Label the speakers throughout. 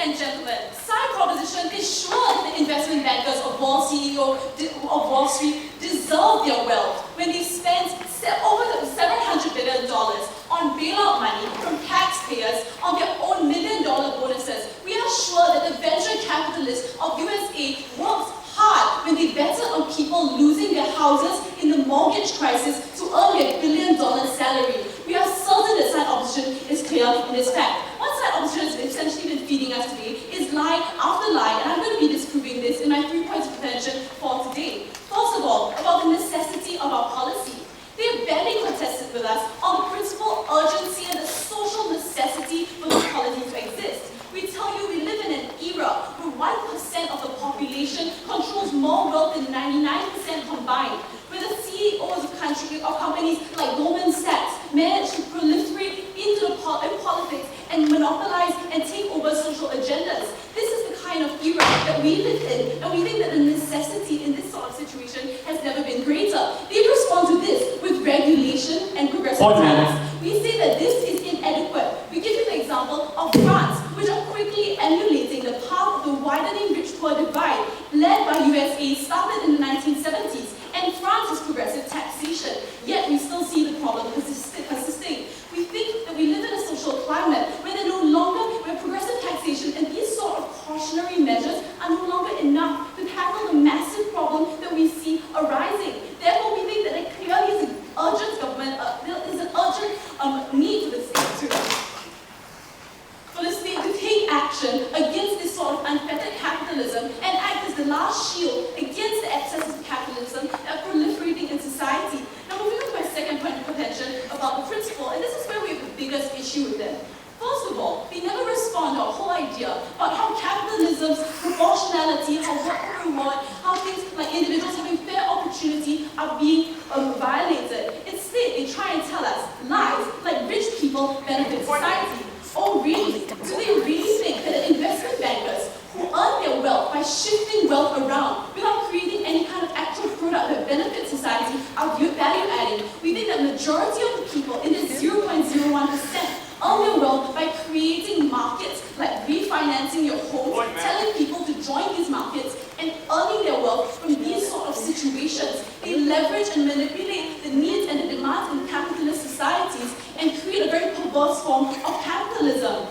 Speaker 1: and gentlemen, side proposition is sure that the investment bankers of Wall Street deserve their wealth when they spent over $700 billion on bailout money from taxpayers on their own $1 million bonuses. We are sure that the venture capitalists of USA worked hard when they betted on people losing their houses in the mortgage crisis to earn their $1 billion salary. We are certain that side opposition is clear in this fact. What side opposition has essentially been feeding us today is lie after lie, and I'm going to be disproving this in my 3 points of contention for today. First of all, about the necessity of our policy. They have barely contested with us on the principal urgency and the social necessity for this policy to exist. We tell you we live in an era where 1% of the population controls more wealth than 99% combined, where the CEOs of companies like Goldman Sachs manage to proliferate into politics and monopolize and take over social agendas. This is the kind of era that we live in, and we think that the necessity in this sort of situation has never been greater. They respond to this with regulation and progressive tax. We say that this is inadequate. We give you the example of France, which are quickly emulating the path of the widening rich-poor divide led by USA, started in the 1970s, and France's progressive taxation. Yet we still see the problem persisting. We think that we live in a social climate where where progressive taxation and these sort of cautionary measures are no longer enough to tackle the massive problem that we see arising. Therefore, we think that there clearly is an urgent need for the state to take action against this sort of unfettered capitalism and act as the last shield against the excesses of capitalism that are proliferating in society. Now, moving on to my second point of contention about the principle, and this is where we have the biggest issue with them. First of all, they never respond to our whole idea about how capitalism's proportionality, how work for reward, how things like individuals having fair opportunity are being violated. Instead, they try and tell us lies like rich people benefit society. Oh really? Do they really think that investment bankers who earn their wealth by shifting wealth around without creating any kind of actual product that benefits society are value adding? We think that majority of the people in the 0.01% earn their wealth by creating markets, like refinancing your homes, telling people to join these markets, and earning their wealth from these sort of situations. They leverage and manipulate the needs and the demands in capitalist societies and create a very perverse form of capitalism.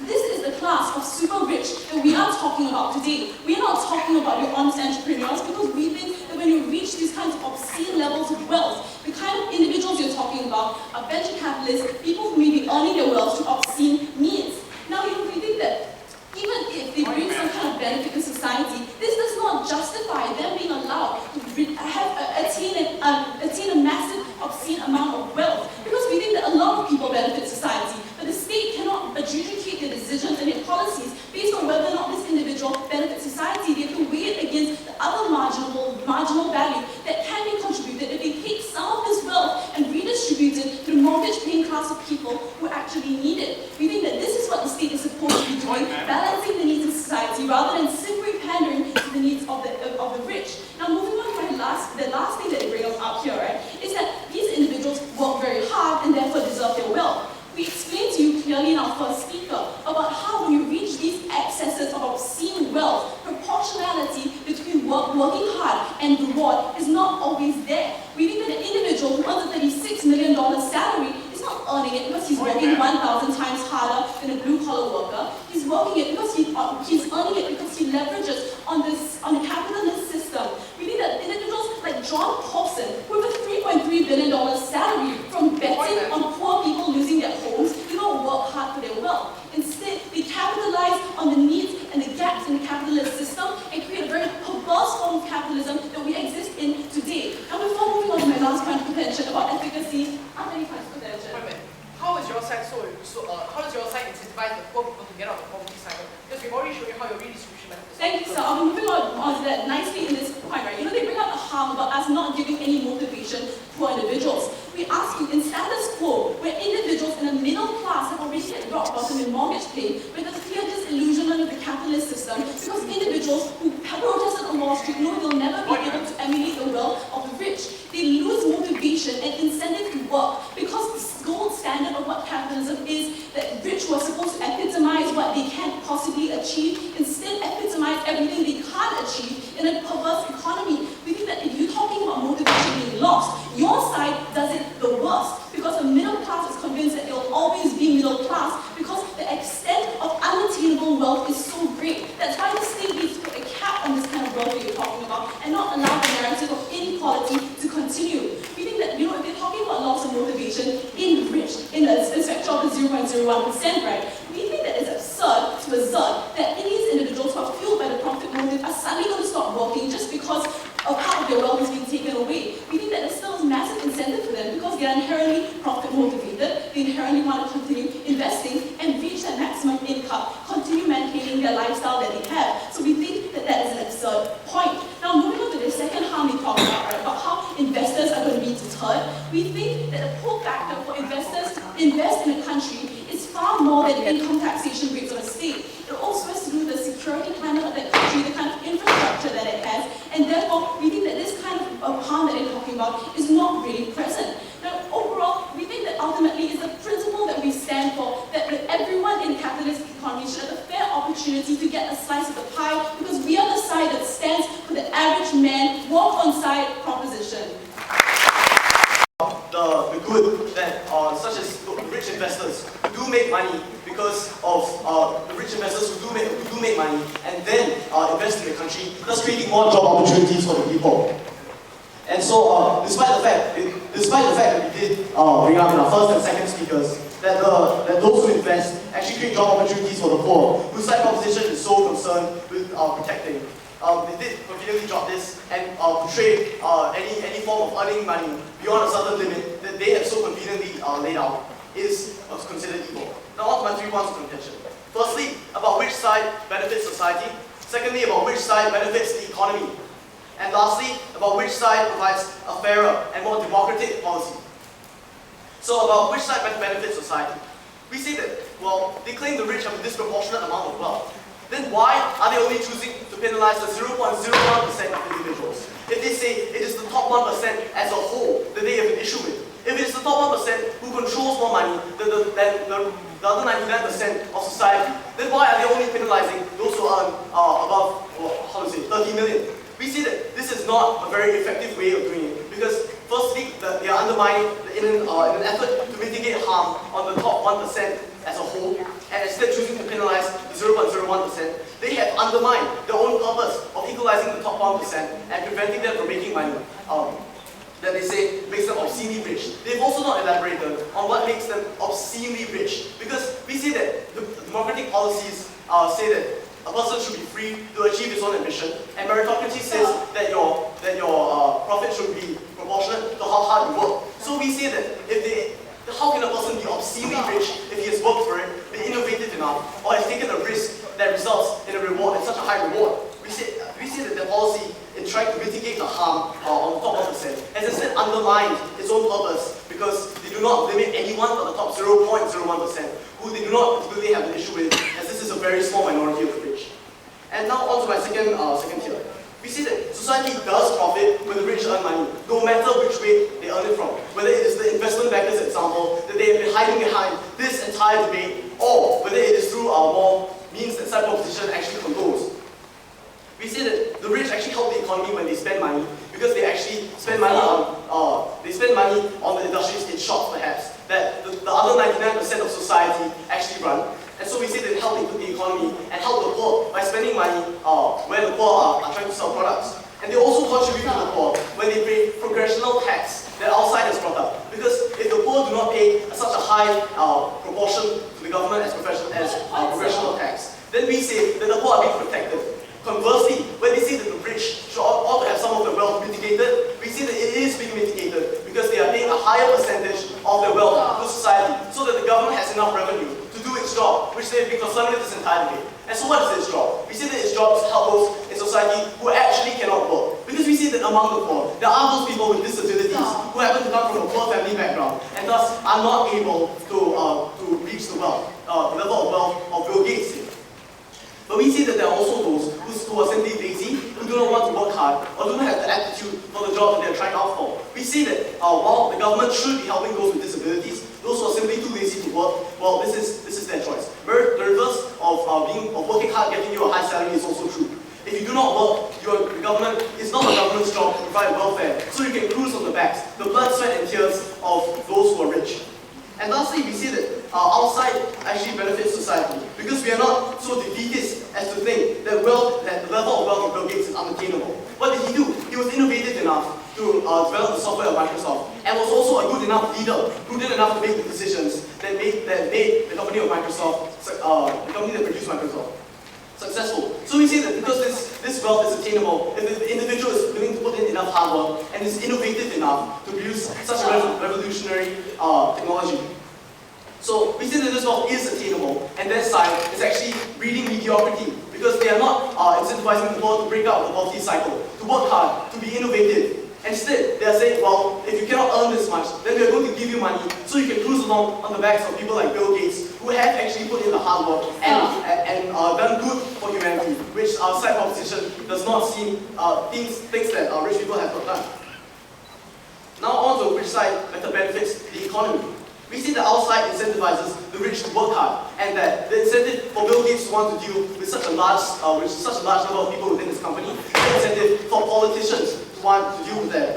Speaker 1: This is the class of super rich that we are talking about today. We are not talking about your honest entrepreneurs, because we think that when you reach these kinds of obscene levels of wealth, the kind of individuals you're talking about are venture capitalists, people who may be earning their wealth to obscene means. Now, we think that even if they bring some kind of benefit to society, this does not justify them being allowed to attain a massive, obscene amount of wealth, because we think that a lot of people benefit society, but the state cannot adjudicate their decisions and their policies based on whether or not this individual benefits society. They have to weigh it against the other marginal value that can be contributed if they take some of this wealth and redistribute it to the mortgage-paying class of people who actually need it. We think that this is what the state is supposed to be doing, balancing the needs of society rather than simply pandering to the needs of the rich. Now, moving on to the last thing that they bring up here, right, is that these individuals work very hard and therefore deserve their wealth. We explained to you clearly in our first speaker about how when you reach these excesses of obscene wealth, proportionality between working hard and reward is not always there. We think that an individual who earns a $36 million salary is not earning it because he's working 1,000 times harder than a blue-collar worker. He's working it because he's earning it because he leverages on the capitalist system. We think that individuals like John Paulson, who have a $3.3 billion salary from betting on poor people losing their homes, do not work hard for their wealth. Instead, they capitalize on the needs and the gaps in the capitalist system and create a very perverse form of capitalism that we exist in today. And before moving on to my last point of contention about efficacy, how many points of contention?
Speaker 2: Wait a minute. How is your side how does your side incentivize the poor people to get out of the poverty cycle? Because we've already shown you how your redistribution methods.
Speaker 1: Thank you, sir. I'll be moving on to that nicely in this point, right? You know, they bring up the harm about us not giving any motivation for individuals. We ask you, in status quo, where individuals in the middle class have already hit rock bottom in mortgage pay, with a clear disillusionment of the capitalist system, because individuals who protested on Wall Street know they'll never be able to emulate the wealth of the rich. They lose motivation and incentive to work because the gold standard of what capitalism is, that rich were supposed to epitomize what they can't possibly achieve. achieve instead epitomize everything they can't achieve in a perverse economy. We think that if you're talking about motivation being lost, your side does it the worst, because the middle class is convinced that they'll always be middle class because the extent of unattainable wealth is so great. That's why the state needs to put a cap on this kind of wealth that you're talking about and not allow the narrative of inequality to continue. We think that, if they're talking about loss of motivation in the rich, in a spectrum of 0.01%, right? We think that it's absurd to assert that these individuals who are fueled by the profit motive are suddenly going to stop working just because a part of their wealth is being taken away. We think that there's still a massive incentive for them because they are inherently profit motivated, they inherently want to continue investing and reach that maximum income, continue maintaining their lifestyle that they have. So we think that that is an absurd point. Now moving on to the second harm we talked about, right, about how investors are going to be deterred, we think that the pull factor for investors to invest in a country is far more than income taxation rates of a state. It also has to do with the security climate of that country, the kind of infrastructure that it has, and therefore we think that this kind of harm that they're talking about is not really present. Now overall, we think that ultimately it's the principle that we stand for, that everyone in capitalist economy should have a fair opportunity to get a slice of the pie, because we are the side that stands for the average man, walk on side proposition.
Speaker 3: The good that such as rich investors who do make money because of the rich investors who do make money and then invest in the country, thus creating more job opportunities for the people. And so, despite the fact that we did bring up in our first and second speakers that those who invest actually create job opportunities for the poor, whose side proposition is so concerned with protecting. They did conveniently drop this and portray any form of earning money beyond a certain limit that they have so conveniently laid out is considered evil. Now on to my 3 points of contention. Firstly, about which side benefits society. Secondly, about which side benefits the economy. And lastly, about which side provides a fairer and more democratic policy. So about which side benefits society. We say that, well, they claim the rich have a disproportionate amount of wealth. Then why are they only choosing to penalize the 0.01% of individuals? If they say it is the top 1% as a whole that they have an issue with, if it is the top 1% who controls more money than the other 99% of society, then why are they only penalizing those who earn above, 30 million? We see that this is not a very effective way of doing it, because firstly, they are undermining in an effort to mitigate harm on the top 1% as a whole, and instead choosing to penalize the 0.01%, they have undermined their own purpose of equalizing the top 1% and preventing them from making money that they say makes them obscenely rich. They've also not elaborated on what makes them obscenely rich, because we see that the democratic policies say that a person should be free to achieve his own ambition, and meritocracy says that your profit should be proportionate to how hard you work. So we say that how can a person be obscenely rich if he has worked for it, been innovative enough, or has taken a risk that results in a reward, in such a high reward? We say that the policy, in trying to mitigate the harm on the top 1%, has instead undermined its own purpose, because they do not limit anyone but the top 0.01%, who they do not particularly have an issue with, as this is a very small minority of the rich. And now on to my second tier. We see that society does profit when the rich earn money, no matter which way they earn it from. Whether it is the investment bankers example that they have been hiding behind this entire debate, or whether it is through more means that side proposition actually condones. We see that the rich actually help the economy when they spend money, because they actually spend money on the industries in shops perhaps, that the other 99% of society actually run. And so we say that help the economy and help the poor by spending money where the poor are trying to sell products. And they also contribute to the poor when they pay progressional tax that our side has brought up. Because if the poor do not pay such a high proportion to the government as progressional tax, then we say that the poor are being protected. Conversely, when they say that the rich ought to have some of their wealth mitigated, we see that it is being mitigated because they are paying a higher percentage of their wealth to society, so that the government has enough revenue to do its job, which they've been concerned with this entire debate. And so what is its job? We see that its job is to help those in society who actually cannot work. Because we see that among the poor, there are those people with disabilities who happen to come from a poor family background and thus are not able to reach the level of wealth of Bill Gates. But we see that there are also those who are simply lazy, who do not want to work hard, or do not have the aptitude for the job that they are trying out for. We see that while the government should be helping those with disabilities, those who are simply too lazy to work, well, this is their choice. The reverse of working hard, getting provide welfare so you can cruise on the backs, the blood, sweat, and tears of those who are rich. And lastly, we see that our side actually benefits society because we are not so defeatist as to think that the level of wealth of Bill Gates is unattainable. What did he do? He was innovative enough to develop the software of Microsoft, and was also a good enough leader, prudent enough to make the decisions that made the company of Microsoft, the company that produced Microsoft, successful. So we see that because this wealth is attainable, if the individual is willing to put in enough hard work and is innovative enough to produce such a revolutionary technology. So we see that this wealth is attainable, and their side is actually breeding mediocrity because they are not incentivizing the poor to break out of the poverty cycle, to work hard, to be innovative. Instead, they are saying, well, if you cannot earn this much, then we are going to give you money so you can cruise along on the backs of people like Bill Gates, who have actually put in the hard work and done good for humanity, which our side proposition does not seem things that rich people have not done. Now on to which side better benefits the economy. We see that our side incentivizes the rich to work hard, and that the incentive for Bill Gates to want to deal with such a large number of people within his company, the incentive for politicians to want to deal with that,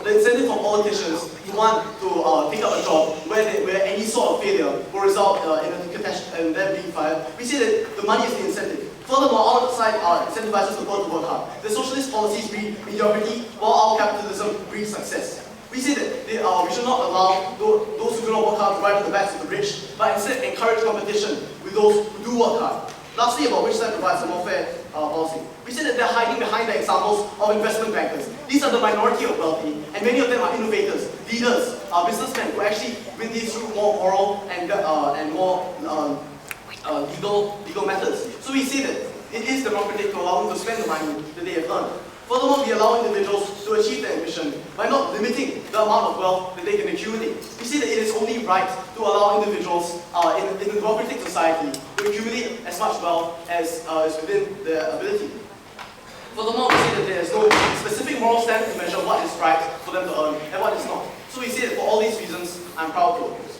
Speaker 3: the incentive for politicians to want to take up a job where any sort of failure will result in a catastrophe and them being fired. We see that the money is the incentive. Furthermore, our side incentivizes the poor to work hard. The socialist policies breed mediocrity, while our capitalism breeds success. We see that we should not allow those who do not work hard to ride on the backs of the rich, but instead encourage competition with those who do work hard. Lastly, about which side provides a more fair policy. We see that they're hiding behind the examples of investment bankers. These are the minority of wealthy, and many of them are innovators, leaders, businessmen who actually win these through more moral and more legal methods. So we see that it is democratic to allow them to spend the money that they have earned. Furthermore, we allow individuals to achieve their ambition by not limiting the amount of wealth that they can accumulate. We see that it is only right to allow individuals in a democratic society to accumulate as much wealth as is within their ability. Furthermore, we see that there is no specific moral standard to measure what is right for them to earn and what is not. So we see that for all these reasons, I'm proud to oppose.